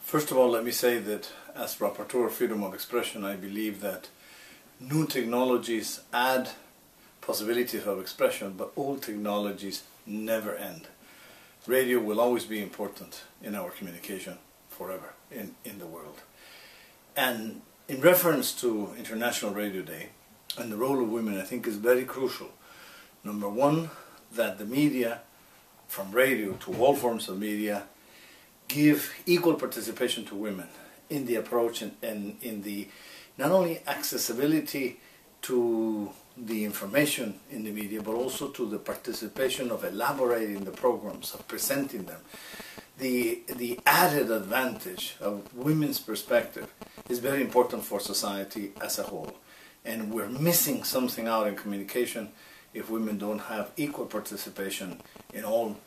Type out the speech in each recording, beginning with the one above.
First of all, let me say that as Rapporteur of Freedom of Expression, I believe that new technologies add possibilities of expression, but old technologies never end. Radio will always be important in our communication forever in the world. And in reference to International Radio Day and the role of women, I think is very crucial. Number one, that the media, from radio to all forms of media, give equal participation to women in the approach and in the not only accessibility to the information in the media, but also to the participation of elaborating the programs, of presenting them. The added advantage of women's perspective is very important for society as a whole. And we're missing something out in communication if women don't have equal participation in all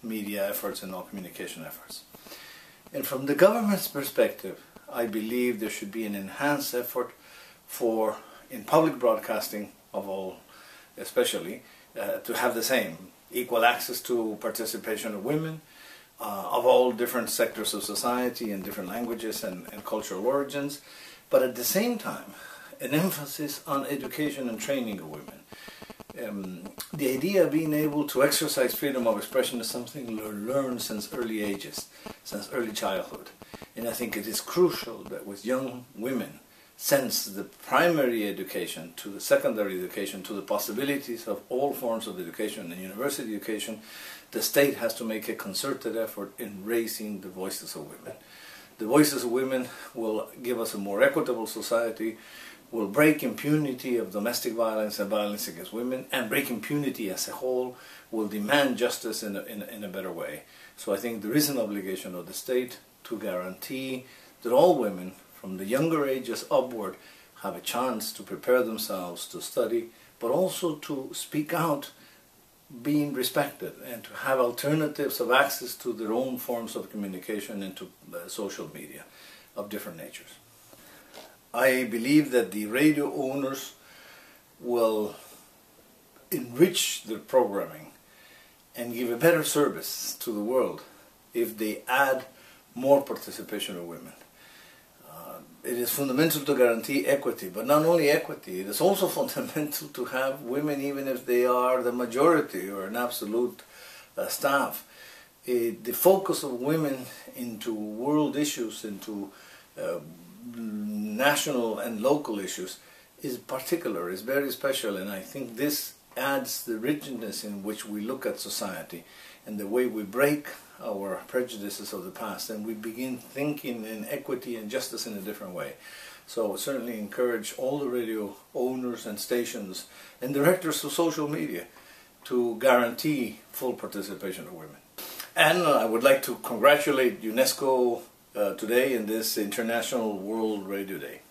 media efforts and all communication efforts. And from the government's perspective, I believe there should be an enhanced effort for, in public broadcasting of all, especially, to have the same equal access to participation of women of all different sectors of society and different languages and cultural origins, but at the same time, an emphasis on education and training of women. The idea of being able to exercise freedom of expression is something learned since early ages, since early childhood. And I think it is crucial that with young women, since the primary education to the secondary education to the possibilities of all forms of education and university education, the state has to make a concerted effort in raising the voices of women. The voices of women will give us a more equitable society, will break impunity of domestic violence and violence against women, and break impunity as a whole, will demand justice in a better way. So I think there is an obligation of the state to guarantee that all women, from the younger ages upward, have a chance to prepare themselves to study, but also to speak out, being respected, and to have alternatives of access to their own forms of communication and to social media of different natures. I believe that the radio owners will enrich their programming and give a better service to the world if they add more participation of women. It is fundamental to guarantee equity, but not only equity, it is also fundamental to have women, even if they are the majority or an absolute staff. The focus of women into world issues, into national and local issues is particular, is very special, and I think this adds the richness in which we look at society and the way we break our prejudices of the past and we begin thinking in equity and justice in a different way. So I certainly encourage all the radio owners and stations and directors of social media to guarantee full participation of women. And I would like to congratulate UNESCO today in this International World Radio Day.